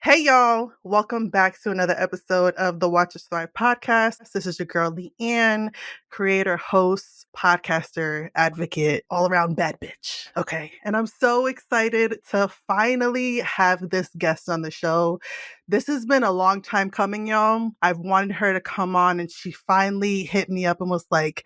Hey y'all, welcome back to another episode of the Watch Us Thrive podcast. This is your girl Leanne, creator, host, podcaster, advocate, all around bad bitch. Okay. And I'm so excited to finally have this guest on the show. This has been a long time coming, y'all. I've wanted her to come on and she finally hit me up and was like,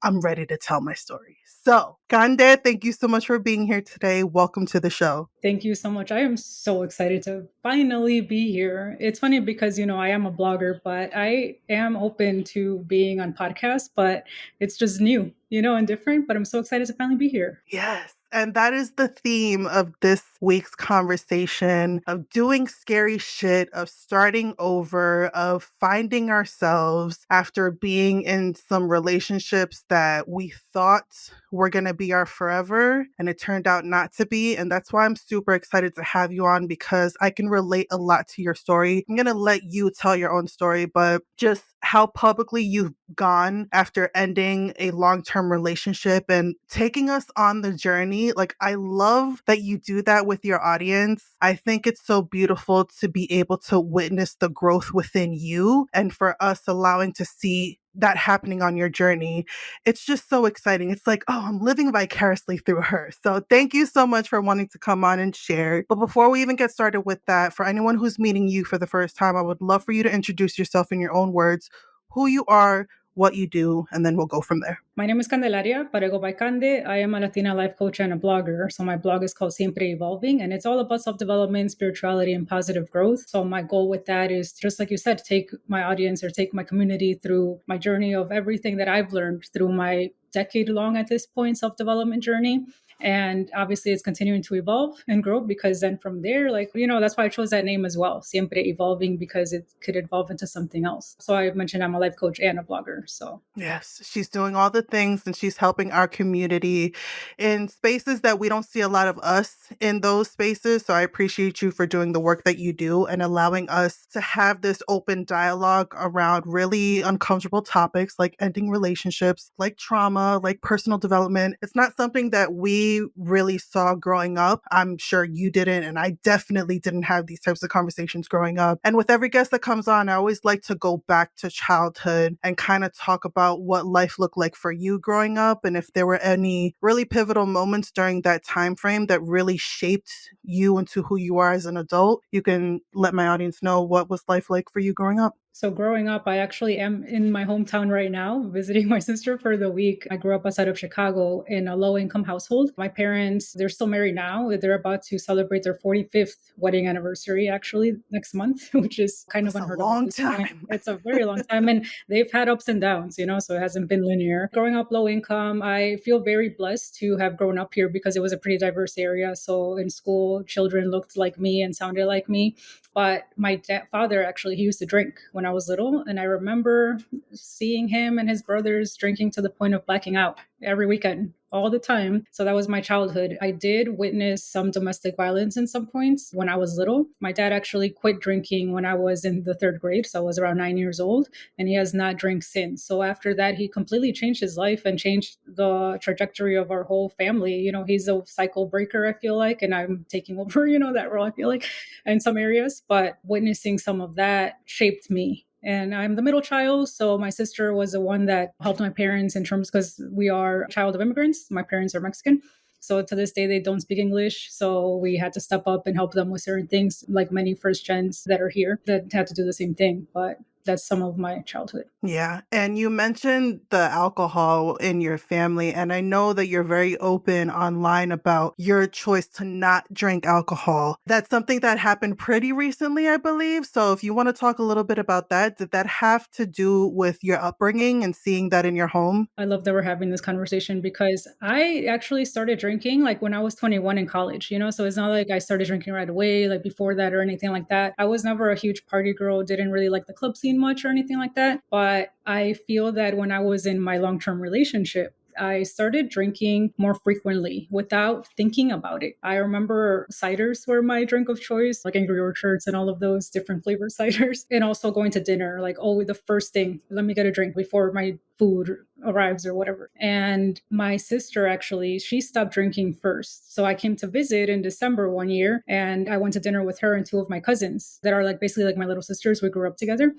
I'm ready to tell my story. So, Cande, thank you so much for being here today. Welcome to the show. Thank you so much. I am so excited to finally be here. It's funny because, I am a blogger, but I am open to being on podcasts, but it's just new, and different. But I'm so excited to finally be here. Yes. And that is the theme of this week's conversation of doing scary shit, of starting over, of finding ourselves after being in some relationships that we thought were going to be our forever. And it turned out not to be. And that's why I'm super excited to have you on because I can relate a lot to your story. I'm going to let you tell your own story, but just how publicly you've gone after ending a long-term relationship and taking us on the journey. Like, I love that you do that with your audience. I think it's so beautiful to be able to witness the growth within you and for us allowing to see that happening on your journey. It's just so exciting. It's like, oh, I'm living vicariously through her. So thank you so much for wanting to come on and share. But before we even get started with that, for anyone who's meeting you for the first time, I would love for you to introduce yourself in your own words, who you are, what you do, and then we'll go from there. My name is Candelaria, but I go by Cande. I am a Latina life coach and a blogger. So my blog is called Siempre Evolving, and it's all about self-development, spirituality, and positive growth. So my goal with that is, just like you said, take my audience or take my community through my journey of everything that I've learned through my decade-long, at this point, self-development journey. And obviously it's continuing to evolve and grow, because then from there, that's why I chose that name as well, Siempre Evolving, because it could evolve into something else. So I mentioned I'm a life coach and a blogger. So Yes, she's doing all the things and she's helping our community in spaces that we don't see a lot of us in those spaces. So I appreciate you for doing the work that you do and allowing us to have this open dialogue around really uncomfortable topics like ending relationships, like trauma, like personal development. It's not something that we really saw growing up. I'm sure you didn't, and I definitely didn't have these types of conversations growing up. And with every guest that comes on, I always like to go back to childhood and kind of talk about what life looked like for you growing up and if there were any really pivotal moments during that time frame that really shaped you into who you are as an adult. You can let my audience know what was life like for you growing up. So growing up, I actually am in my hometown right now, visiting my sister for the week. I grew up outside of Chicago in a low-income household. My parents, they're still married now. They're about to celebrate their 45th wedding anniversary, actually, next month, which is kind of That's a unheard of at long this point. time. It's a very long time, and they've had ups and downs, so it hasn't been linear. Growing up low income, I feel very blessed to have grown up here because it was a pretty diverse area. So in school, children looked like me and sounded like me. But my father, actually, he used to drink when I was little. And I remember seeing him and his brothers drinking to the point of blacking out every weekend, all the time. So that was my childhood. I did witness some domestic violence in some points when I was little. My dad actually quit drinking when I was in the third grade. So I was around 9 years old, and he has not drank since. So after that, he completely changed his life and changed the trajectory of our whole family. He's a cycle breaker, I feel like, and I'm taking over, that role, I feel like, in some areas. But witnessing some of that shaped me. And I'm the middle child. So my sister was the one that helped my parents in terms, because we are a child of immigrants. My parents are Mexican. So to this day, they don't speak English. So we had to step up and help them with certain things, like many first gens that are here that had to do the same thing. But that's some of my childhood. Yeah. And you mentioned the alcohol in your family. And I know that you're very open online about your choice to not drink alcohol. That's something that happened pretty recently, I believe. So if you want to talk a little bit about that, did that have to do with your upbringing and seeing that in your home? I love that we're having this conversation, because I actually started drinking like when I was 21 in college, So it's not like I started drinking right away, like before that or anything like that. I was never a huge party girl, didn't really like the club scene much or anything like that. But I feel that when I was in my long-term relationship, I started drinking more frequently without thinking about it. I remember ciders were my drink of choice, like Angry Orchards and all of those different flavor ciders. And also going to dinner, like, oh, the first thing, let me get a drink before my food arrives or whatever. And my sister actually, she stopped drinking first. So I came to visit in December one year and I went to dinner with her and two of my cousins that are like basically like my little sisters. We grew up together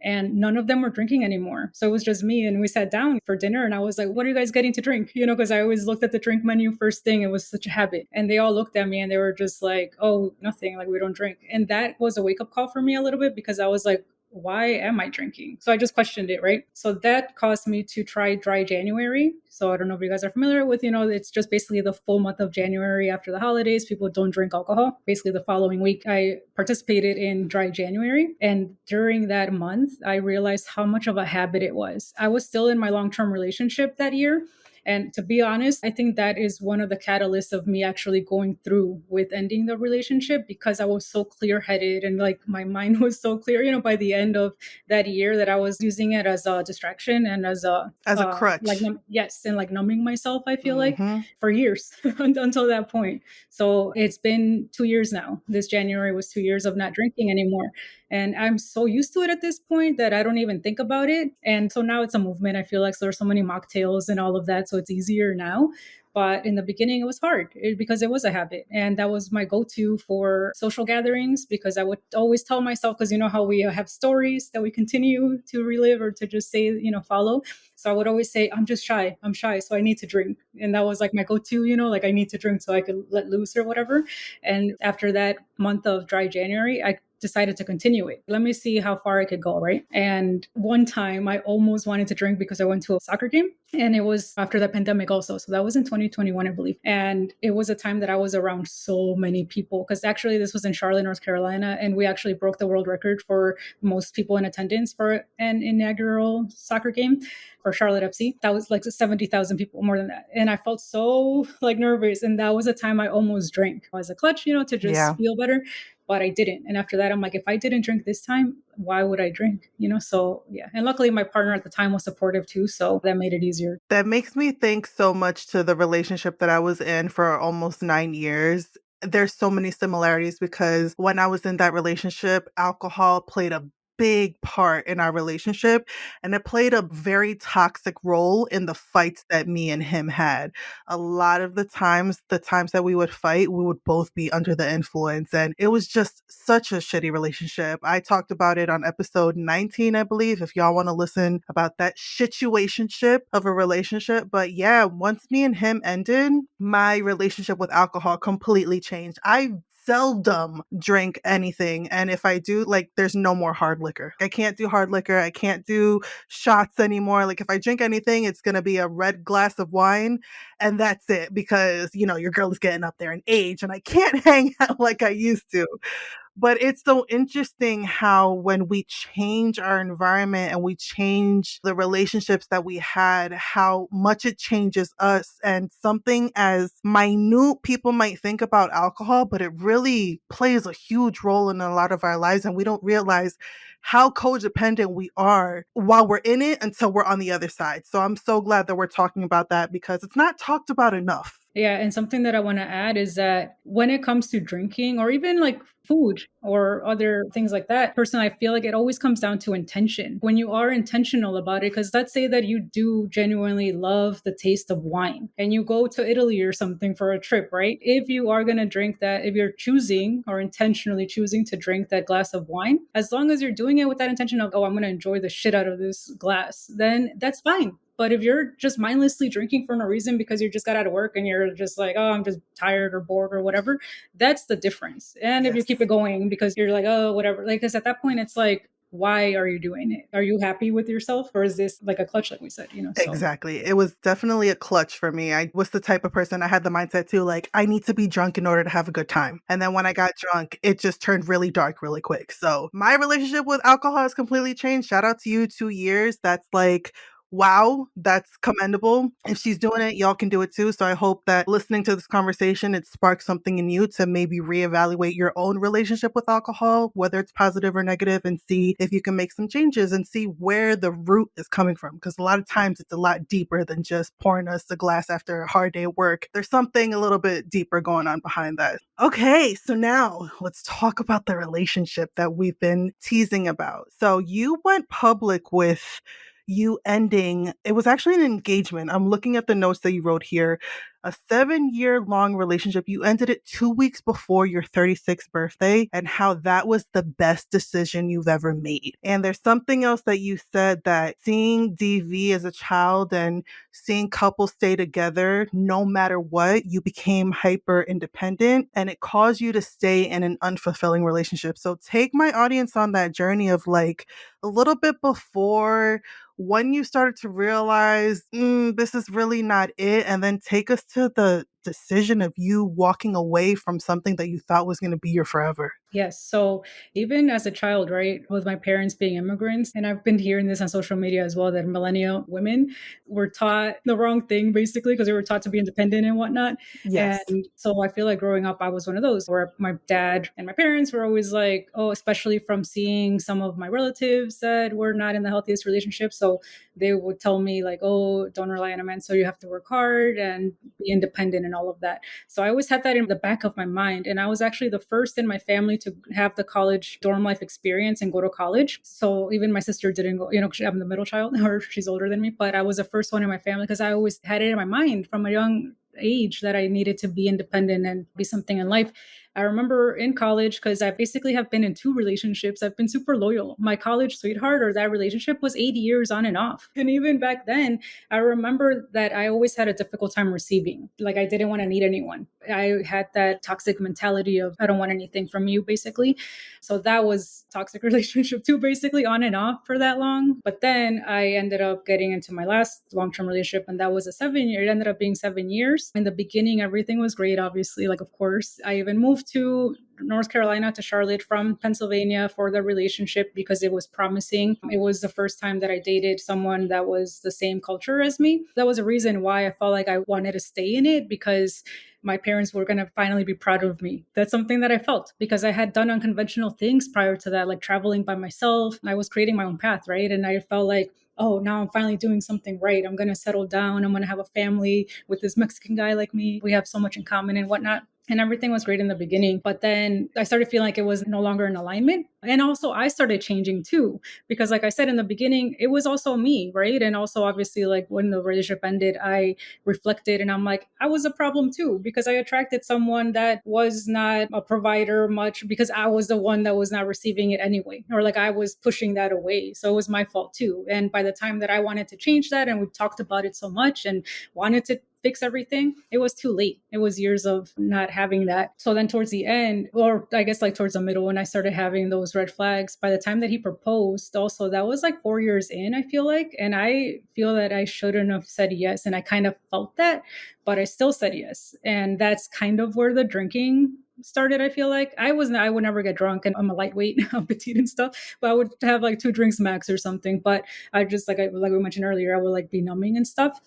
and none of them were drinking anymore. So it was just me. And we sat down for dinner and I was like, what are you guys getting to drink? You know, because I always looked at the drink menu first thing. It was such a habit. And they all looked at me and they were just like, oh, nothing, like we don't drink. And that was a wake up call for me a little bit because I was like, why am I drinking? So I just questioned it, right? So that caused me to try dry January. So I don't know if you guys are familiar with, it's just basically the full month of January after the holidays. People don't drink alcohol. Basically, the following week, I participated in dry January. And during that month, I realized how much of a habit it was. I was still in my long term relationship that year. And to be honest, I think that is one of the catalysts of me actually going through with ending the relationship because I was so clear headed and like my mind was so clear, by the end of that year that I was using it as a distraction and as a, As a like, crutch. yes, and like numbing myself, I feel like Mhm. for years until that point. So it's been 2 years now. This January was 2 years of not drinking anymore. And I'm so used to it at this point that I don't even think about it. And so now it's a movement. I feel like so there's so many mocktails and all of that. So it's easier now. But in the beginning, it was hard because it was a habit. And that was my go to for social gatherings because I would always tell myself, because you know how we have stories that we continue to relive or to just say, follow. So I would always say, I'm just shy. I'm shy. So I need to drink. And that was like my go to, like I need to drink so I could let loose or whatever. And after that month of dry January, I decided to continue it. Let me see how far I could go, right? And one time I almost wanted to drink because I went to a soccer game and it was after the pandemic also. So that was in 2021, I believe. And it was a time that I was around so many people because actually this was in Charlotte, North Carolina. And we actually broke the world record for most people in attendance for an inaugural soccer game for Charlotte FC. That was like 70,000 people, more than that. And I felt so like nervous. And that was a time I almost drank as a clutch, to just Yeah. feel better. But I didn't. And after that, I'm like, if I didn't drink this time, why would I drink? So yeah. And luckily my partner at the time was supportive too. So that made it easier. That makes me think so much to the relationship that I was in for almost 9 years. There's so many similarities because when I was in that relationship, alcohol played a big part in our relationship, and it played a very toxic role in the fights that me and him had. A lot of the times that we would fight, we would both be under the influence, and it was just such a shitty relationship. I talked about it on episode 19, I believe, if y'all want to listen about that situationship of a relationship. But yeah, once me and him ended, my relationship with alcohol completely changed. I seldom drink anything. And if I do, like, there's no more hard liquor. I can't do hard liquor. I can't do shots anymore. Like, if I drink anything, it's going to be a red glass of wine. And that's it because, your girl is getting up there in age and I can't hang out like I used to. But it's so interesting how when we change our environment and we change the relationships that we had, how much it changes us. And something as minute people might think about alcohol, but it really plays a huge role in a lot of our lives. And we don't realize how codependent we are while we're in it until we're on the other side. So I'm so glad that we're talking about that because it's not talked about enough. Yeah, and something that I want to add is that when it comes to drinking or even like food or other things like that, personally, I feel like it always comes down to intention. When you are intentional about it, because let's say that you do genuinely love the taste of wine and you go to Italy or something for a trip, right? If you are going to drink that, if you're choosing or intentionally choosing to drink that glass of wine, as long as you're doing it with that intention of, oh, I'm going to enjoy the shit out of this glass, then that's fine. But if you're just mindlessly drinking for no reason because you just got out of work and you're just like, oh, I'm just tired or bored or whatever, that's the difference. And if you Yes. keep it going because you're like, oh, whatever, like, because at that point, it's like, why are you doing it? Are you happy with yourself? Or is this like a clutch, like we said, So Exactly. It was definitely a clutch for me. I was the type of person I had the mindset too, like, I need to be drunk in order to have a good time. And then when I got drunk, it just turned really dark really quick. So my relationship with alcohol has completely changed. Shout out to you, 2 years. That's like wow, that's commendable. If she's doing it, y'all can do it too. So I hope that listening to this conversation, it sparks something in you to maybe reevaluate your own relationship with alcohol, whether it's positive or negative, and see if you can make some changes and see where the root is coming from. Because a lot of times it's a lot deeper than just pouring us a glass after a hard day at work. There's something a little bit deeper going on behind that. Okay, so now let's talk about the relationship that we've been teasing about. So you went public with you ending, it was actually an engagement. I'm looking at the notes that you wrote here. A 7-year long relationship. You ended it 2 weeks before your 36th birthday, and how that was the best decision you've ever made. And there's something else that you said, that seeing DV as a child and seeing couples stay together no matter what, you became hyper independent and it caused you to stay in an unfulfilling relationship. So take my audience on that journey of like a little bit before, when you started to realize, this is really not it, and then take us to the decision of you walking away from something that you thought was going to be your forever. Yes. So even as a child, right, with my parents being immigrants, and I've been hearing this on social media as well, that millennial women were taught the wrong thing, basically, because they were taught to be independent and whatnot. And Yes. so I feel like growing up, I was one of those where my dad and my parents were always like, oh, especially from seeing some of my relatives that were not in the healthiest relationship. So they would tell me, like, oh, don't rely on a man. So you have to work hard and be independent and all of that. So I always had that in the back of my mind. And I was actually the first in my family to have the college dorm life experience and go to college. So even my sister didn't go, I'm the middle child, or she's older than me, but I was the first one in my family because I always had it in my mind from a young age that I needed to be independent and be something in life. I remember in college, because I basically have been in 2 relationships, I've been super loyal. My college sweetheart, or that relationship, was 8 years on and off. And even back then, I remember that I always had a difficult time receiving. Like, I didn't want to need anyone. I had that toxic mentality of, I don't want anything from you, basically. So that was toxic relationship too, basically on and off for that long. But then I ended up getting into my last long-term relationship, and that was a 7 year. It ended up being 7 years. In the beginning, everything was great, obviously. Like, of course, I even moved to North Carolina to Charlotte from Pennsylvania for the relationship because it was promising. It was the first time that I dated someone that was the same culture as me. That was a reason why I felt like I wanted to stay in it, because my parents were going to finally be proud of me. That's something that I felt, because I had done unconventional things prior to that, like traveling by myself. I was creating my own path, right? And I felt like, oh, now I'm finally doing something right. I'm going to settle down. I'm going to have a family with this Mexican guy like me. We have so much in common and whatnot. And everything was great in the beginning. But then I started feeling like it was no longer in alignment. And also I started changing too, because like I said in the beginning, it was also me, right? And also obviously, like when the relationship ended, I reflected and I'm like, I was a problem too, because I attracted someone that was not a provider much, because I was the one that was not receiving it anyway, or like I was pushing that away. So it was my fault too. And by the time that I wanted to change that, and we talked about it so much and wanted to fix everything, it was too late. It was years of not having that. So then towards the end, or I guess like towards the middle, when I started having those red flags, by the time that he proposed, also that was like 4 years in, I feel like. And I feel that I shouldn't have said yes. And I kind of felt that, but I still said yes. And that's kind of where the drinking started. I feel like I would never get drunk, and I'm a lightweight, I'm petite and stuff, but I would have like 2 drinks max or something. But I just, like we mentioned earlier, I would like be numbing and stuff.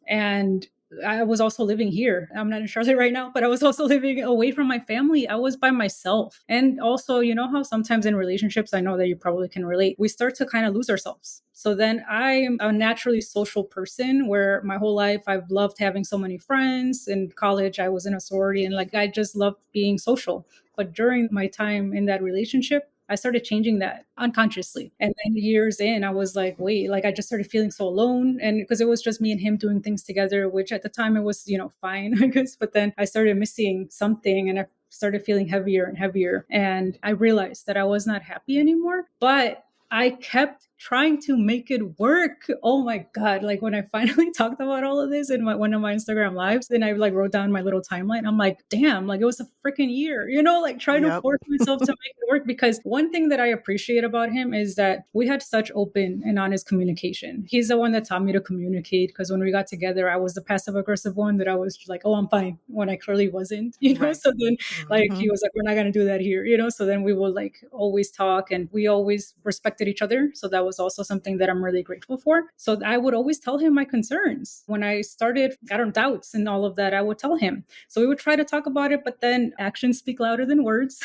And I was also living here. I'm not in Charlotte right now, but I was also living away from my family. I was by myself. And also, you know how sometimes in relationships, I know that you probably can relate, we start to kind of lose ourselves. So then I am a naturally social person, where my whole life I've loved having so many friends. In college, I was in a sorority, and like I just loved being social. But during my time in that relationship, I started changing that unconsciously. And then years in, I was like, wait, like I just started feeling so alone. And because it was just me and him doing things together, which at the time it was, fine, I guess. But then I started missing something, and I started feeling heavier and heavier. And I realized that I was not happy anymore. But I kept trying to make it work. Oh my God. Like when I finally talked about all of this in one of my Instagram lives, and I like wrote down my little timeline, I'm like, damn, like it was a freaking year, like trying to Yep. force myself to make it work. Because one thing that I appreciate about him is that we had such open and honest communication. He's the one that taught me to communicate, because when we got together, I was the passive aggressive one that I was like, oh, I'm fine, when I clearly wasn't, Right. So then like Hmm. he was like, we're not going to do that here, So then we would like always talk, and we always respected each other. So that was also something that I'm really grateful for. So I would always tell him my concerns. When I started, I don't doubts and all of that, I would tell him. So we would try to talk about it, but then actions speak louder than words.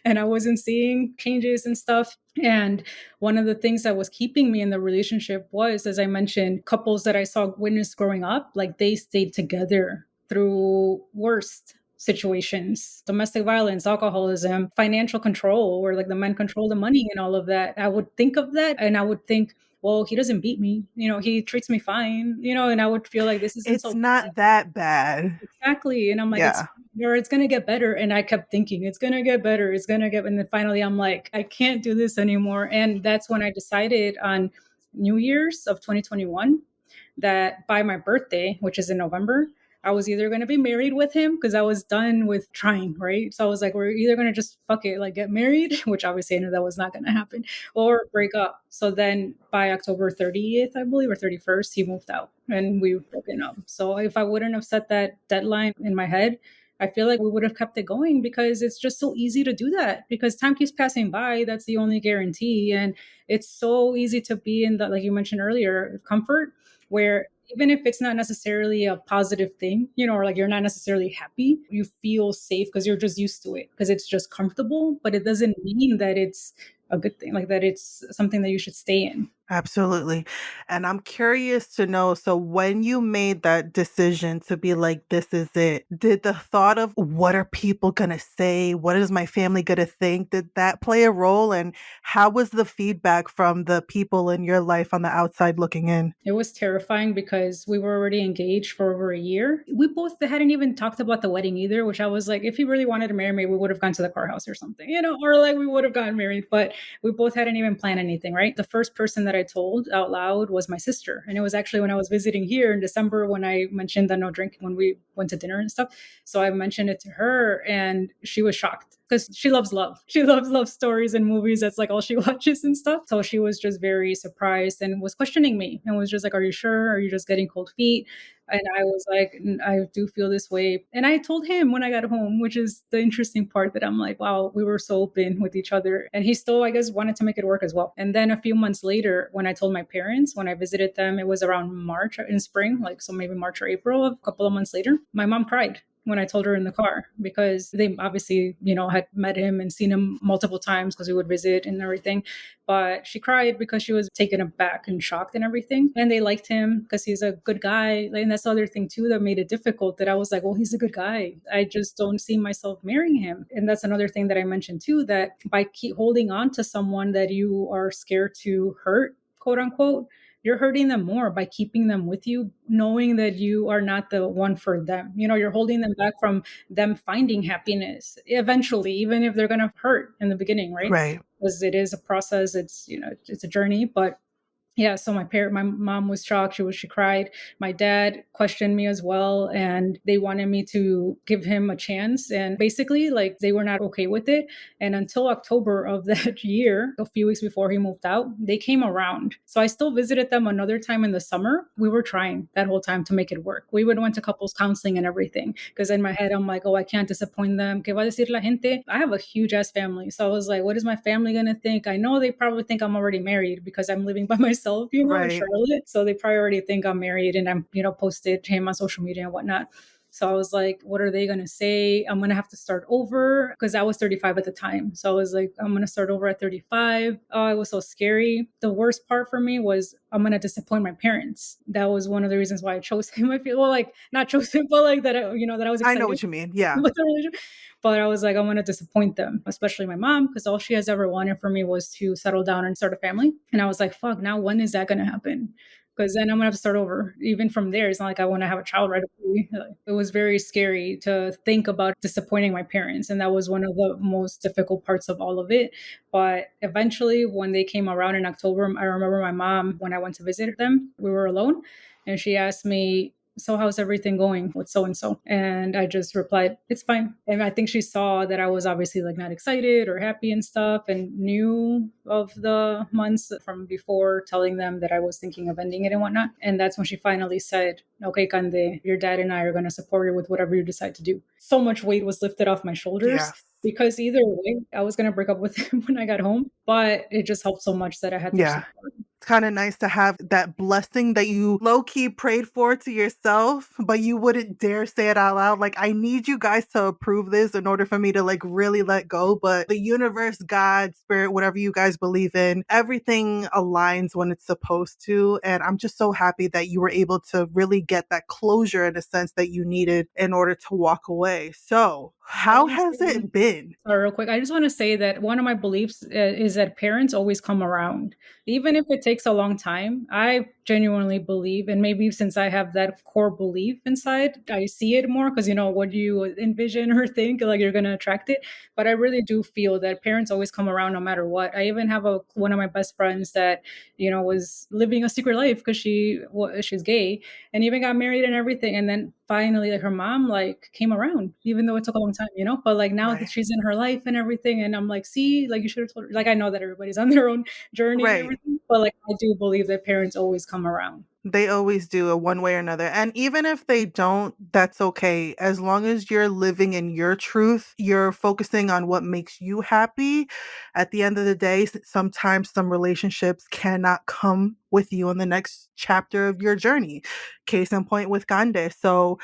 And I wasn't seeing changes and stuff. And one of the things that was keeping me in the relationship was, as I mentioned, couples that I saw witness growing up, like they stayed together through worst situations, domestic violence, alcoholism, financial control, where like the men control the money and all of that. I would think of that and I would think, well, he doesn't beat me, he treats me fine, and I would feel like this isn't It's so not that bad. exactly. And I'm like, Yeah. it's gonna get better. And I kept thinking it's gonna get better. It's gonna get, and then finally I'm like, I can't do this anymore. And that's when I decided on New Year's of 2021 that by my birthday, which is in November, I was either going to be married with him because I was done with trying, right? So I was like, we're either going to just fuck it, like get married, which obviously I knew that was not going to happen, or break up. So then by October 30th, I believe, or 31st, he moved out and we broken up. So if I wouldn't have set that deadline in my head, I feel like we would have kept it going because it's just so easy to do that because time keeps passing by. That's the only guarantee. And it's so easy to be in that, like you mentioned earlier, comfort where even if it's not necessarily a positive thing, or like you're not necessarily happy, you feel safe because you're just used to it because it's just comfortable, but it doesn't mean that it's a good thing, like that it's something that you should stay in. Absolutely. And I'm curious to know, so when you made that decision to be like, this is it, did the thought of what are people going to say? What is my family going to think? Did that play a role? And how was the feedback from the people in your life on the outside looking in? It was terrifying because we were already engaged for over a year. We both hadn't even talked about the wedding either, which I was like, if he really wanted to marry me, we would have gone to the courthouse or something, or like we would have gotten married, but we both hadn't even planned anything, right? The first person that I told out loud was my sister. And it was actually when I was visiting here in December when I mentioned the no drinking when we went to dinner and stuff. So I mentioned it to her and she was shocked because she loves love. She loves love stories and movies. That's like all she watches and stuff. So she was just very surprised and was questioning me and was just like, are you sure? Are you just getting cold feet? And I was like, I do feel this way. And I told him when I got home, which is the interesting part that I'm like, wow, we were so open with each other. And he still, I guess, wanted to make it work as well. And then a few months later, when I told my parents, when I visited them, it was around March in spring, like so maybe March or April, a couple of months later, my mom cried when I told her in the car because they obviously, had met him and seen him multiple times because we would visit and everything. But she cried because she was taken aback and shocked and everything. And they liked him because he's a good guy. And that's the other thing too that made it difficult that I was like, well, he's a good guy. I just don't see myself marrying him. And that's another thing that I mentioned too, that by keep holding on to someone that you are scared to hurt, quote unquote, you're hurting them more by keeping them with you, knowing that you are not the one for them. You're holding them back from them finding happiness eventually, even if they're going to hurt in the beginning, right? Right. Because it is a process. It's a journey, but yeah, so my mom was shocked. She cried. My dad questioned me as well, and they wanted me to give him a chance. And basically, like they were not okay with it. And until October of that year, a few weeks before he moved out, they came around. So I still visited them another time in the summer. We were trying that whole time to make it work. We would went to couples counseling and everything because in my head I'm like, oh, I can't disappoint them. ¿Qué va a decir la gente? I have a huge ass family, so I was like, what is my family gonna think? I know they probably think I'm already married because I'm living by myself. In Right. Charlotte. So they probably already think I'm married and I'm, posted him on social media and whatnot. So I was like, what are they going to say? I'm going to have to start over because I was 35 at the time. So I was like, I'm going to start over at 35. Oh, it was so scary. The worst part for me was I'm going to disappoint my parents. That was one of the reasons why I chose him. I feel well, like not chose him, but like that, that I was I know excited what you mean. Yeah. with the relationship. But I was like, I'm going to disappoint them, especially my mom, because all she has ever wanted for me was to settle down and start a family. And I was like, fuck, now when is that going to happen? Because then I'm going to have to start over. Even from there, it's not like I want to have a child right away. It was very scary to think about disappointing my parents. And that was one of the most difficult parts of all of it. But eventually, when they came around in October, I remember my mom, when I went to visit them, we were alone. And she asked me, so how's everything going with so and so? And I just replied, it's fine. And I think she saw that I was obviously like not excited or happy and stuff and knew of the months from before telling them that I was thinking of ending it and whatnot. And that's when she finally said, okay, Cande, your dad and I are going to support you with whatever you decide to do. So much weight was lifted off my shoulders. Yes. Because either way, I was going to break up with him when I got home, but it just helped so much that I had their Yeah. support. It's kind of nice to have that blessing that you low key prayed for to yourself, but you wouldn't dare say it out loud. Like, I need you guys to approve this in order for me to like really let go. But the universe, God, spirit, whatever you guys believe in, everything aligns when it's supposed to. And I'm just so happy that you were able to really get that closure in a sense that you needed in order to walk away. So, I how want to has say, it been? sorry, real quick. I just want to say that one of my beliefs is that parents always come around, even if it takes a long time. I genuinely believe, and maybe since I have that core belief inside, I see it more because, what you envision or think, like you're going to attract it. But I really do feel that parents always come around no matter what. I even have one of my best friends that, was living a secret life because she's gay and even got married and everything. And then finally, like her mom, like came around, even though it took a long time, But like now that Right. she's in her life and everything, and I'm like, see, like you should have told her. Like I know that everybody's on their own journey and Right. everything, but like I do believe that parents always come around. They always do it one way or another. And even if they don't, that's okay. As long as you're living in your truth, you're focusing on what makes you happy. At the end of the day, sometimes some relationships cannot come with you in the next chapter of your journey. Case in point with Cande. So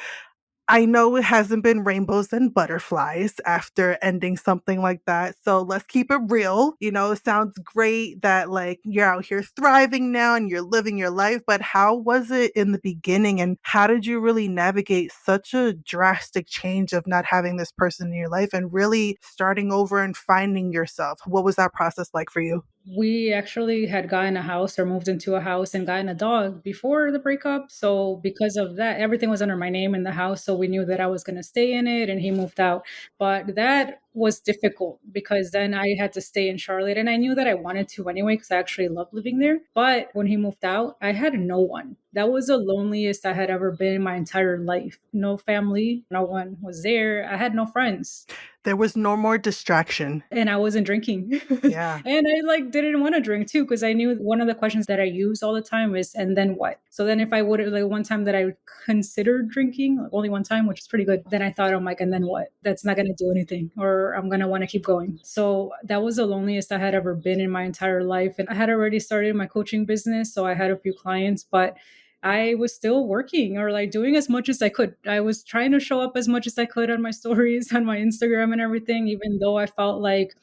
I know it hasn't been rainbows and butterflies after ending something like that. So let's keep it real. It sounds great that like you're out here thriving now and you're living your life, but how was it in the beginning and how did you really navigate such a drastic change of not having this person in your life and really starting over and finding yourself? What was that process like for you? We actually had gotten a house or moved into a house and gotten a dog before the breakup. So because of that, everything was under my name in the house. So we knew that I was going to stay in it and he moved out. But that was difficult because then I had to stay in Charlotte and I knew that I wanted to anyway because I actually love living there. But when he moved out, I had no one. That was the loneliest I had ever been in my entire life. No family, no one was there. I had no friends There was no more distraction. and I wasn't drinking. Yeah. And I like didn't want to drink too because I knew one of the questions that I use all the time is and then what? So then if I would like one time that I considered drinking, like only one time, which is pretty good, then I thought I'm like and then what? That's not going to do anything or I'm going to want to keep going. So that was the loneliest I had ever been in my entire life and I had already started my coaching business, so I had a few clients, but I was still working or like doing as much as I could. I was trying to show up as much as I could on my stories, on my Instagram and everything, even though I felt like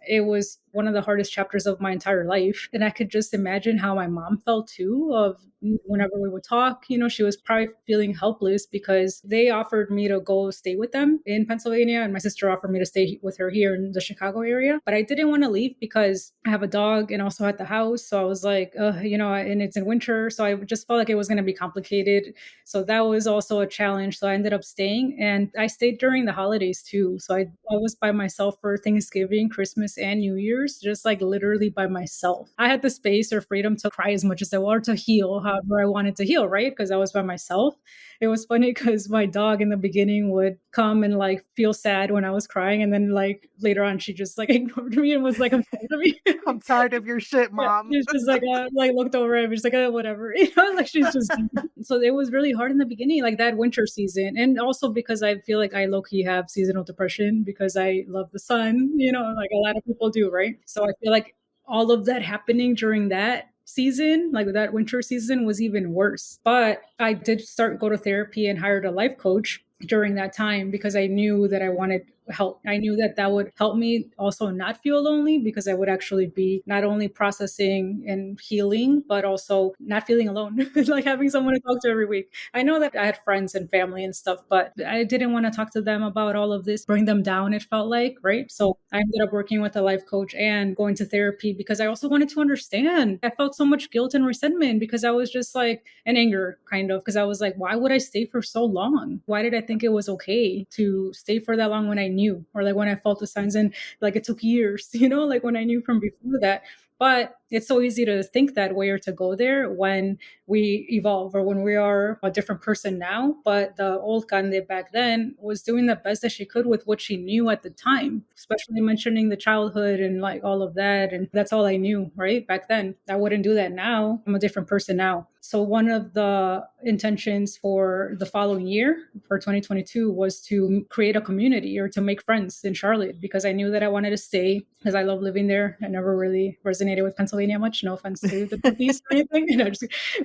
it was one of the hardest chapters of my entire life. And I could just imagine how my mom felt too of whenever we would talk, she was probably feeling helpless because they offered me to go stay with them in Pennsylvania and my sister offered me to stay with her here in the Chicago area. But I didn't want to leave because I have a dog and also at the house. So I was like, and it's in winter. So I just felt like it was going to be complicated. So that was also a challenge. So I ended up staying and I stayed during the holidays too. So I was by myself for Thanksgiving, Christmas, and New Year's, just like literally by myself. I had the space or freedom to cry as much as I wanted, to heal however I wanted to heal, right? Because I was by myself. It was funny because my dog in the beginning would come and like feel sad when I was crying. And then like later on, she just like ignored me and was like, I'm tired of me. I'm tired of your shit, Yeah, mom. she's just like looked over at me, just like, whatever, like she's just. So it was really hard in the beginning, like that winter season, and also because I feel like I low key have seasonal depression because I love the sun, like a lot of people do, right? So I feel like all of that happening during that season, like that winter season, was even worse. But I did start go to therapy and hired a life coach during that time because I knew that I wanted help. I knew that that would help me also not feel lonely because I would actually be not only processing and healing, but also not feeling alone, like having someone to talk to every week. I know that I had friends and family and stuff, but I didn't want to talk to them about all of this, bring them down, it felt like, right? So I ended up working with a life coach and going to therapy because I also wanted to understand. I felt so much guilt and resentment because I was just like, and anger kind of, because I was like, why would I stay for so long? Why did I think it was okay to stay for that long when I knew, or like when I felt the signs and like it took years, like when I knew from before that. But it's so easy to think that way or to go there when we evolve or when we are a different person now. But the old Cande back then was doing the best that she could with what she knew at the time, especially mentioning the childhood and like all of that. And that's all I knew, right? Back then, I wouldn't do that now. I'm a different person now. So one of the intentions for the following year for 2022 was to create a community or to make friends in Charlotte because I knew that I wanted to stay because I love living there. I never really resonated affiliated with Pennsylvania much. No offense to the Northeast or anything.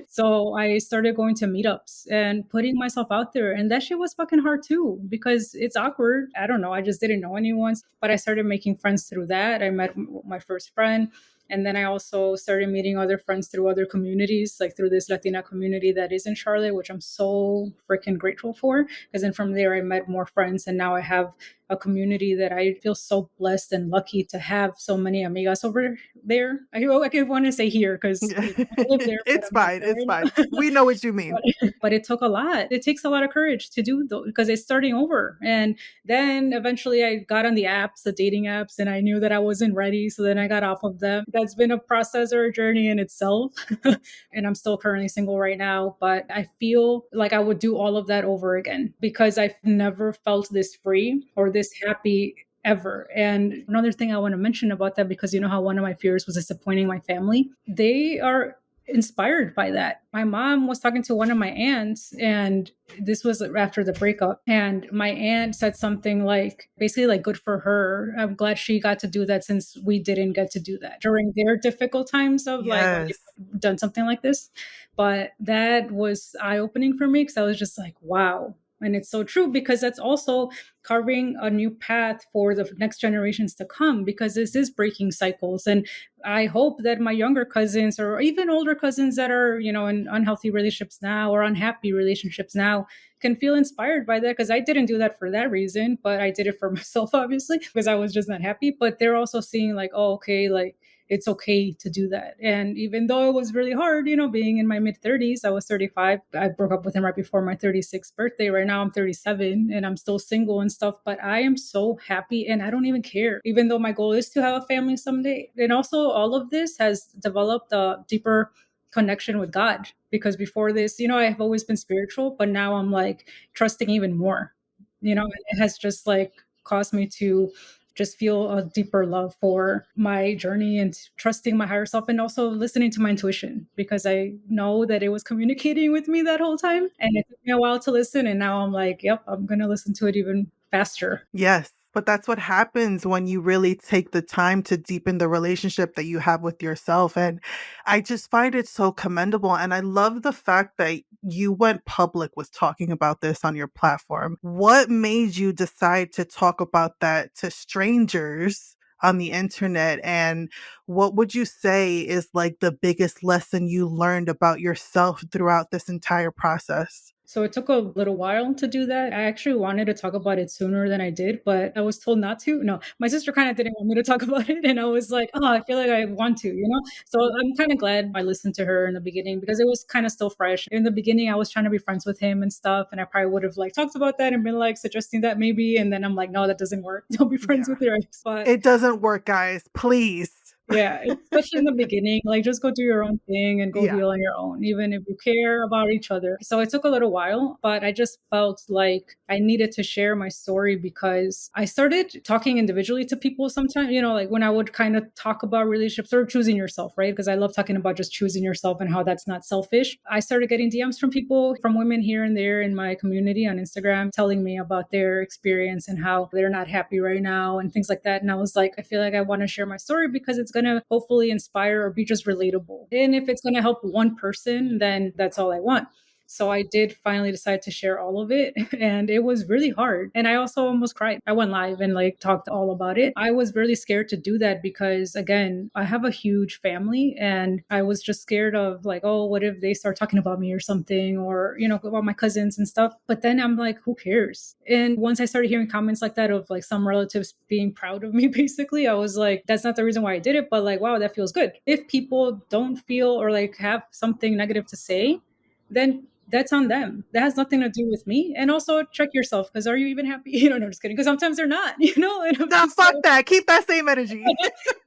So I started going to meetups and putting myself out there. And that shit was fucking hard too, because it's awkward. I don't know. I just didn't know anyone. But I started making friends through that. I met my first friend. And then I also started meeting other friends through other communities, like through this Latina community that is in Charlotte, which I'm so freaking grateful for. Because then from there, I met more friends. And now I have a community that I feel so blessed and lucky to have so many amigas over there. I want to say here because I live there, but It's I'm not fine. there It's right fine. now. We know what you mean. But it took a lot. It takes a lot of courage to do though, because it's starting over. And then eventually I got on the apps, the dating apps, and I knew that I wasn't ready. So then I got off of them. That's been a process or a journey in itself. And I'm still currently single right now, but I feel like I would do all of that over again because I've never felt this free or this happy ever. And another thing I want to mention about that, because you know how one of my fears was disappointing my family, they are inspired by that. My mom was talking to one of my aunts, and this was after the breakup. And my aunt said something like, basically, like, good for her. I'm glad she got to do that since we didn't get to do that during their difficult times of like when Yes. they've done something like this. But that was eye opening for me because I was just like, wow. And it's so true because that's also carving a new path for the next generations to come because this is breaking cycles. And I hope that my younger cousins or even older cousins that are, you know, in unhealthy relationships now or unhappy relationships now can feel inspired by that because I didn't do that for that reason, but I did it for myself, obviously, because I was just not happy. But they're also seeing like, oh, okay, like it's okay to do that. And even though it was really hard, you know, being in my mid 30s, I was 35. I broke up with him right before my 36th birthday. Right now I'm 37 and I'm still single and stuff, but I am so happy and I don't even care, even though my goal is to have a family someday. And also, all of this has developed a deeper connection with God because before this, you know, I've always been spiritual, but now I'm like trusting even more, you know, and it has just like caused me to just feel a deeper love for my journey and trusting my higher self and also listening to my intuition because I know that it was communicating with me that whole time. And it took me a while to listen. And now I'm like, yep, I'm going to listen to it even faster. Yes. But that's what happens when you really take the time to deepen the relationship that you have with yourself. And I just find it so commendable. And I love the fact that you went public with talking about this on your platform. What made you decide to talk about that to strangers on the internet? And what would you say is like the biggest lesson you learned about yourself throughout this entire process? So it took a little while to do that. I actually wanted to talk about it sooner than I did, but I was told not to. No, my sister kind of didn't want me to talk about it. And I was like, oh, I feel like I want to, you know? So I'm kind of glad I listened to her in the beginning because it was kind of still fresh. In the beginning, I was trying to be friends with him and stuff. And I probably would have like talked about that and been like suggesting that maybe. And then I'm like, no, that doesn't work. Don't be friends Yeah. with your ex. But It doesn't work, guys. Please. yeah, especially in the beginning, like just go do your own thing and go Yeah. heal on your own, even if you care about each other. So it took a little while, but I just felt like I needed to share my story because I started talking individually to people sometimes, you know, like when I would kind of talk about relationships or choosing yourself, right? Because I love talking about just choosing yourself and how that's not selfish. I started getting DMs from people, from women here and there in my community on Instagram, telling me about their experience and how they're not happy right now and things like that. And I was like, I feel like I want to share my story because it's going to hopefully inspire or be just relatable. And if it's going to help one person, then that's all I want. So I did finally decide to share all of it. And it was really hard. And I also almost cried. I went live and like talked all about it. I was really scared to do that because, again, I have a huge family and I was just scared of like, oh, what if they start talking about me or something or, you know, about my cousins and stuff. But then I'm like, who cares? And once I started hearing comments like that of like some relatives being proud of me, basically, I was like, that's not the reason why I did it. But like, wow, that feels good. If people don't feel or like have something negative to say, then that's on them. That has nothing to do with me. And also check yourself because are you even happy? You know, no, just kidding. Because sometimes they're not, you know, and I'm No, just fuck like, that. Keep that same energy.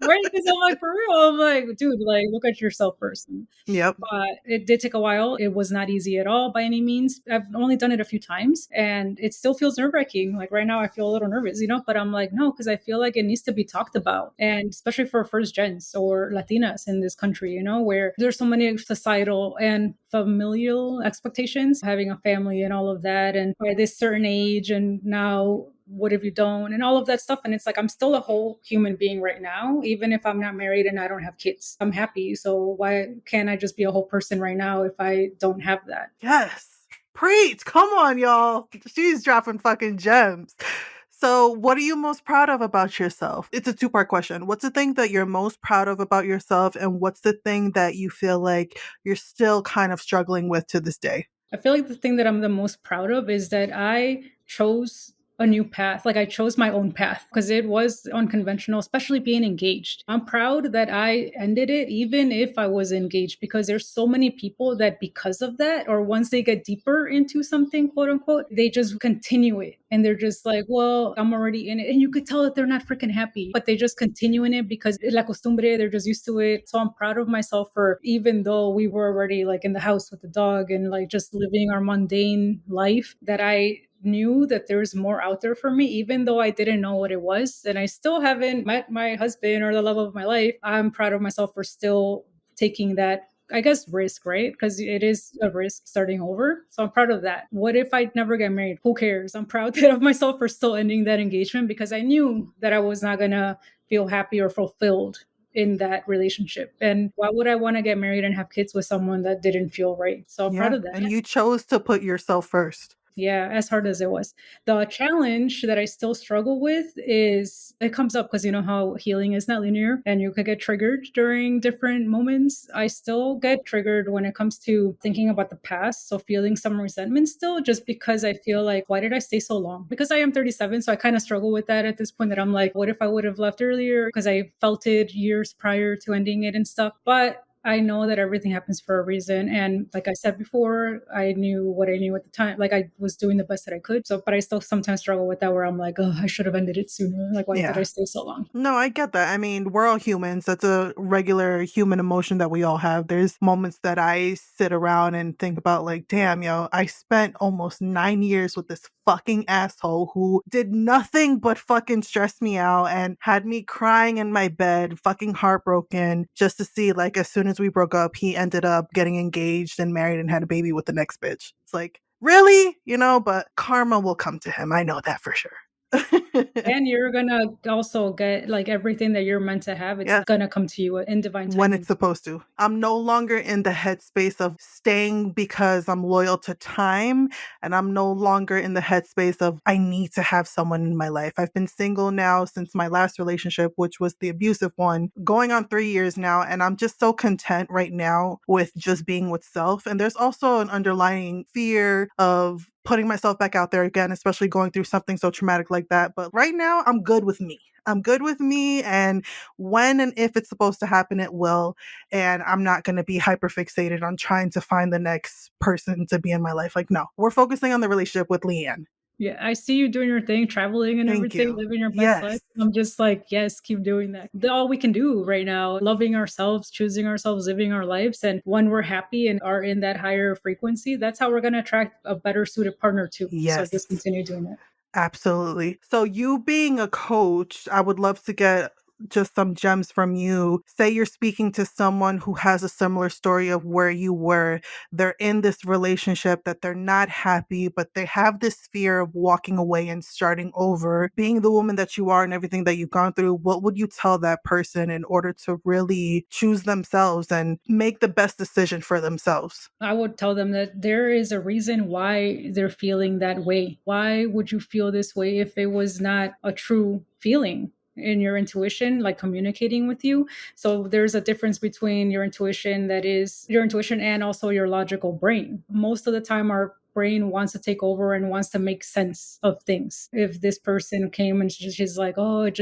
right? Because I'm like, for real, I'm like, dude, like, look at yourself first. Yep. But it did take a while. It was not easy at all by any means. I've only done it a few times and it still feels nerve wracking. Like right now, I feel a little nervous, you know, but I'm like, no, because I feel like it needs to be talked about. And especially for first gens or Latinas in this country, you know, where there's so many societal and familial expectations, having a family and all of that. And by this certain age, and now what if you don't, and all of that stuff. And it's like, I'm still a whole human being right now, even if I'm not married and I don't have kids. I'm happy. So why can't I just be a whole person right now if I don't have that? Yes. Preach. Come on, y'all. She's dropping fucking gems. So, what are you most proud of about yourself? It's a two-part question. What's the thing that you're most proud of about yourself? And what's the thing that you feel like you're still kind of struggling with to this day? I feel like the thing that I'm the most proud of is that I chose a new path. Like, I chose my own path because it was unconventional, especially being engaged. I'm proud that I ended it even if I was engaged, because there's so many people that because of that, or once they get deeper into something, quote unquote, they just continue it. And they're just like, well, I'm already in it. And you could tell that they're not freaking happy, but they just continue in it because es la costumbre, they're just used to it. So I'm proud of myself for, even though we were already like in the house with the dog and like just living our mundane life, that I knew that there's more out there for me, even though I didn't know what it was. And I still haven't met my husband or the love of my life. I'm proud of myself for still taking that, I guess, risk, right? Because it is a risk starting over. So I'm proud of that. What if I never get married? Who cares? I'm proud of myself for still ending that engagement because I knew that I was not going to feel happy or fulfilled in that relationship. And why would I want to get married and have kids with someone that didn't feel right? So I'm proud Yeah. of that. And you chose to put yourself first. Yeah, as hard as it was. The challenge that I still struggle with is it comes up because you know how healing is not linear and you could get triggered during different moments. I still get triggered when it comes to thinking about the past. So feeling some resentment still, just because I feel like, why did I stay so long? Because I am 37. So I kind of struggle with that at this point, that I'm like, what if I would have left earlier? Because I felt it years prior to ending it and stuff. But I know that everything happens for a reason. And like I said before, I knew what I knew at the time. Like, I was doing the best that I could. So, but I still sometimes struggle with that where I'm like, oh, I should have ended it sooner. Like, why did I Yeah. stay so long? No, I get that. I mean, we're all humans. That's a regular human emotion that we all have. There's moments that I sit around and think about, like, damn, yo, I spent almost 9 years with this fucking asshole who did nothing but fucking stress me out and had me crying in my bed, fucking heartbroken, just to see, like, as soon as we broke up, he ended up getting engaged and married and had a baby with the next bitch. It's like, really? But karma will come to him. I know that for sure. And you're gonna also get like everything that you're meant to have. It's Yeah. gonna come to you in divine When it's timing. supposed to. I'm no longer in the headspace of staying because I'm loyal to time, and I'm no longer in the headspace of I need to have someone in my life. I've been single now since my last relationship, which was the abusive one, going on 3 years now, and I'm just so content right now with just being with self. And there's also an underlying fear of putting myself back out there again, especially going through something so traumatic like that. But right now, I'm good with me. I'm good with me, and when and if it's supposed to happen, it will. And I'm not going to be hyper fixated on trying to find the next person to be in my life. Like, no, we're focusing on the relationship with Leanne. Yeah, I see you doing your thing, traveling and Thank everything, you. living your best life. Yes. I'm just like, yes, keep doing that. All we can do right now, loving ourselves, choosing ourselves, living our lives. And when we're happy and are in that higher frequency, that's how we're going to attract a better suited partner too. So Yes. just continue doing that. Absolutely. So, you being a coach, I would love to get just some gems from you. Say you're speaking to someone who has a similar story of where you were. They're in this relationship that they're not happy, but they have this fear of walking away and starting over. Being the woman that you are and everything that you've gone through, what would you tell that person in order to really choose themselves and make the best decision for themselves? I would tell them that there is a reason why they're feeling that way. Why would you feel this way if it was not a true feeling in your intuition, like communicating with you? So there's a difference between your intuition, that is your intuition, and also your logical brain. Most of the time, our brain wants to take over and wants to make sense of things. If this person came and she's like, oh, it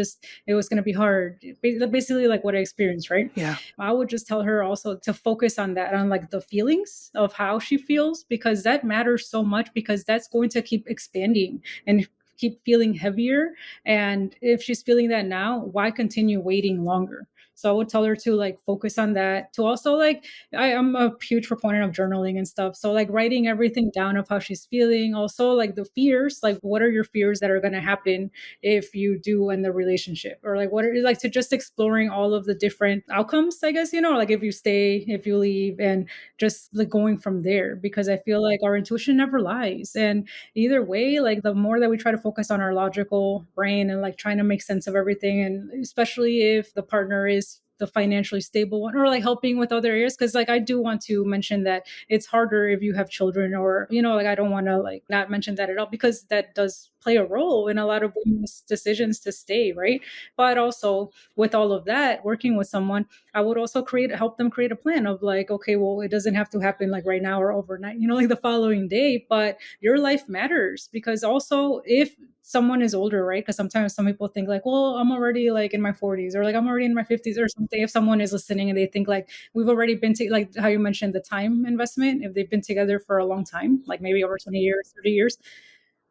was going to be hard. Basically, like what I experienced, right? Yeah. I would just tell her also to focus on that, on like the feelings of how she feels, because that matters so much, because that's going to keep expanding and keep feeling heavier. And if she's feeling that now, why continue waiting longer? So I would tell her to like focus on that. To also like, I am a huge proponent of journaling and stuff. So like writing everything down of how she's feeling. Also like the fears, like what are your fears that are going to happen if you do end the relationship, or like what are like to just exploring all of the different outcomes, I guess, like if you stay, if you leave, and just like going from there, because I feel like our intuition never lies. And either way, like the more that we try to focus on our logical brain and like trying to make sense of everything, and especially if the partner is the financially stable one, or like helping with other areas, because like I do want to mention that it's harder if you have children, or like I don't want to like not mention that at all, because that does play a role in a lot of women's decisions to stay, right? But also with all of that, working with someone, I would also help them create a plan of like, okay, well, it doesn't have to happen like right now or overnight, like the following day, but your life matters. Because also if someone is older, right? Because sometimes some people think like, well, I'm already like in my 40s, or like I'm already in my 50s or something. If someone is listening and they think like we've already been to, like how you mentioned the time investment, if they've been together for a long time, like maybe over 20 years, 30 years,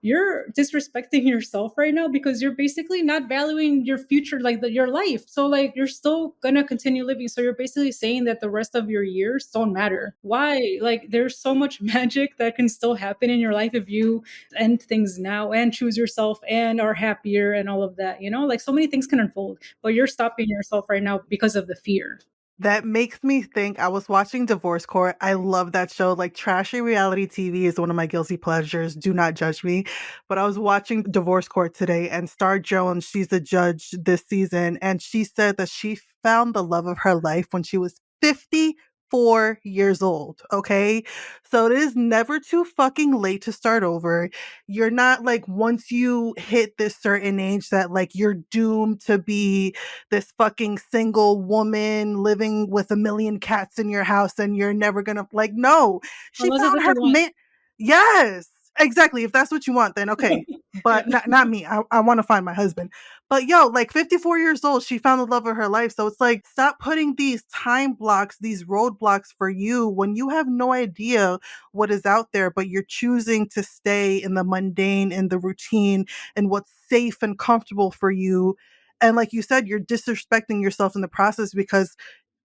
you're disrespecting yourself right now, because you're basically not valuing your future, like your life. So like you're still gonna continue living, so you're basically saying that the rest of your years don't matter. Why? Like there's so much magic that can still happen in your life if you end things now and choose yourself and are happier and all of that, like so many things can unfold, but you're stopping yourself right now because of the fear. That makes me think I was watching Divorce Court. I love that show. Like trashy reality TV is one of my guilty pleasures. Do not judge me. But I was watching Divorce Court today, and Star Jones, she's the judge this season, and she said that she found the love of her life when she was 54 years old. Okay. So it is never too fucking late to start over. You're not like, once you hit this certain age, that like you're doomed to be this fucking single woman living with a million cats in your house and you're never gonna, like, no. She Unless that's found what her you want. man. Yes, exactly. If that's what you want, then okay. Yeah. But not me. I want to find my husband. But yo, like 54 years old, she found the love of her life. So it's like, stop putting these time blocks, these roadblocks for you when you have no idea what is out there, but you're choosing to stay in the mundane, in the routine, and what's safe and comfortable for you. And like you said, you're disrespecting yourself in the process, because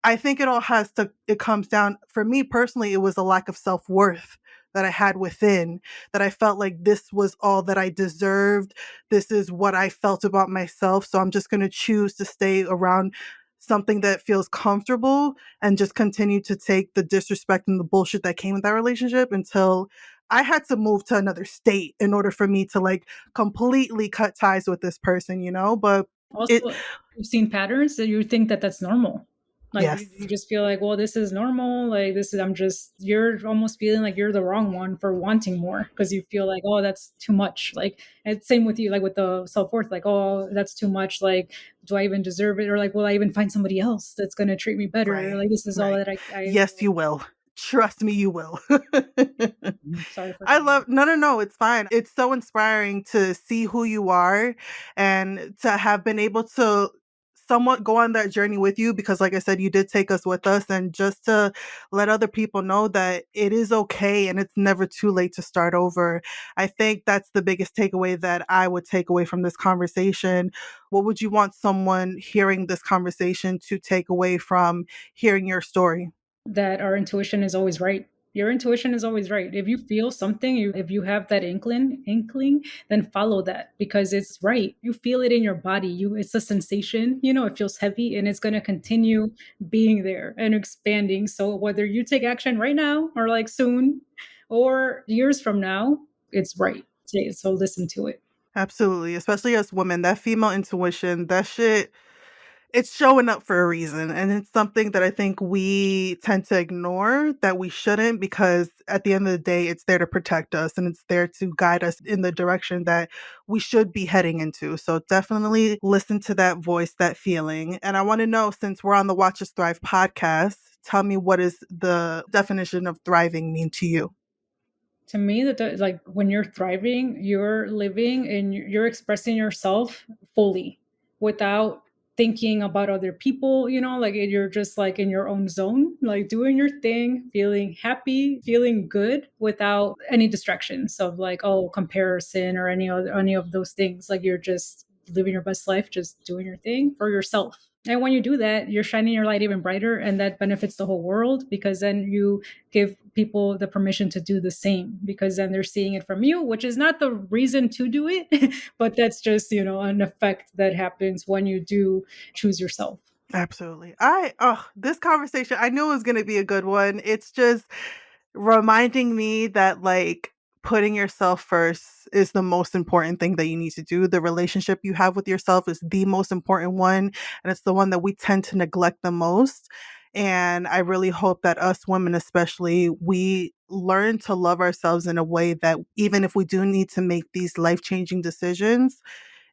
I think it comes down, for me personally, it was a lack of self worth that I had within, that I felt like this was all that I deserved. This is what I felt about myself. So I'm just going to choose to stay around something that feels comfortable and just continue to take the disrespect and the bullshit that came with that relationship, until I had to move to another state in order for me to like completely cut ties with this person. But it, Also, you've seen patterns that you think that that's normal. Like yes, you just feel like, well, this is normal. Like this is, you're almost feeling like you're the wrong one for wanting more, because you feel like, oh, that's too much. Like, and same with you, like with the self worth, like, oh, that's too much. Like, do I even deserve it? Or like, will I even find somebody else that's going to treat me better? right, Like, this is all right. that I Yes, you will. Trust me, you will. sorry for I cutting you love, off. no, no, no, it's fine. It's so inspiring to see who you are and to have been able to somewhat go on that journey with you, because like I said, you did take us with us, and just to let other people know that it is okay and it's never too late to start over. I think that's the biggest takeaway that I would take away from this conversation. What would you want someone hearing this conversation to take away from hearing your story? That our intuition is always right. Your intuition is always right. If you feel something, if you have that inkling, then follow that, because it's right. You feel it in your body. It's a sensation. It feels heavy, and it's going to continue being there and expanding. So whether you take action right now, or like soon, or years from now, it's right. So listen to it. Absolutely, especially as women, that female intuition, that shit, it's showing up for a reason. And it's something that I think we tend to ignore, that we shouldn't, because at the end of the day, it's there to protect us and it's there to guide us in the direction that we should be heading into. So definitely listen to that voice, that feeling. And I want to know, since we're on the Watch Us Thrive podcast, tell me, what is the definition of thriving mean to you? To me, that like when you're thriving, you're living and you're expressing yourself fully, without thinking about other people, like you're just like in your own zone, like doing your thing, feeling happy, feeling good, without any distractions of like, oh, comparison or any of those things. Like you're just living your best life, just doing your thing for yourself. And when you do that, you're shining your light even brighter, and that benefits the whole world because then you give people the permission to do the same because then they're seeing it from you, which is not the reason to do it, but that's just, an effect that happens when you do choose yourself. Absolutely. This conversation, I knew it was going to be a good one. It's just reminding me that like putting yourself first is the most important thing that you need to do. The relationship you have with yourself is the most important one, and it's the one that we tend to neglect the most. And I really hope that us women, especially, we learn to love ourselves in a way that even if we do need to make these life changing decisions,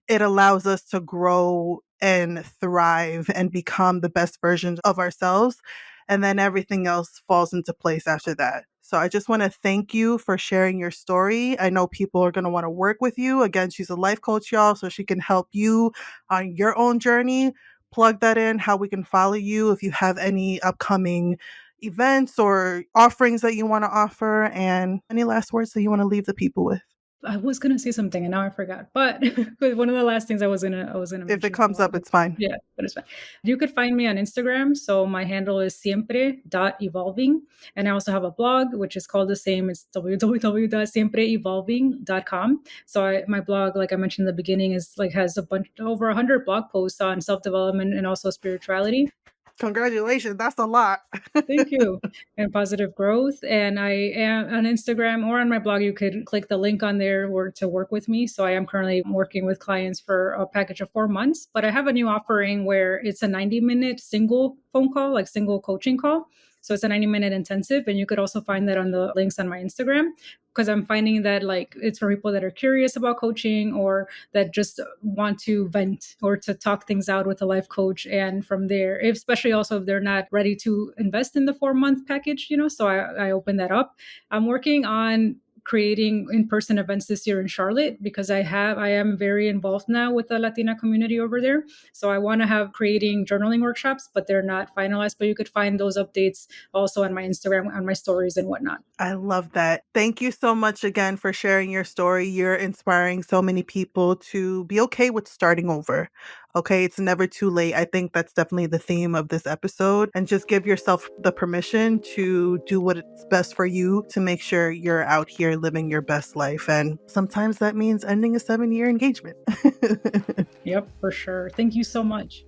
it allows us to grow and thrive and become the best version of ourselves. And then everything else falls into place after that. So I just want to thank you for sharing your story. I know people are going to want to work with you. Again, she's a life coach, y'all, so she can help you on your own journey. Plug that in, how we can follow you if you have any upcoming events or offerings that you want to offer, and any last words that you want to leave the people with. I was gonna say something and now I forgot. But but one of the last things I was gonna If it mention. comes up, it's fine. Yeah, but it's fine. You could find me on Instagram. So my handle is siempre.evolving. And I also have a blog which is called the same. It's www.siempreevolving.com. So my blog, like I mentioned in the beginning, is like has a bunch over 100 blog posts on self-development and also spirituality. Congratulations, that's a lot. Thank you. And positive growth. And I am on Instagram or on my blog. You could click the link on there or to work with me. So I am currently working with clients for a package of 4 months. But I have a new offering where it's a 90-minute single phone call, like single coaching call. So it's a 90-minute intensive. And you could also find that on the links on my Instagram because I'm finding that like it's for people that are curious about coaching or that just want to vent or to talk things out with a life coach. And from there, especially also if they're not ready to invest in the 4 month package, so I open that up. I'm working on creating in-person events this year in Charlotte because I am very involved now with the Latina community over there. So I want to have creating journaling workshops, but they're not finalized. But you could find those updates also on my Instagram, on my stories and whatnot. I love that. Thank you so much again for sharing your story. You're inspiring so many people to be okay with starting over. Okay, it's never too late. I think that's definitely the theme of this episode. And just give yourself the permission to do what's best for you to make sure you're out here living your best life. And sometimes that means ending a 7-year engagement. Yep, for sure. Thank you so much.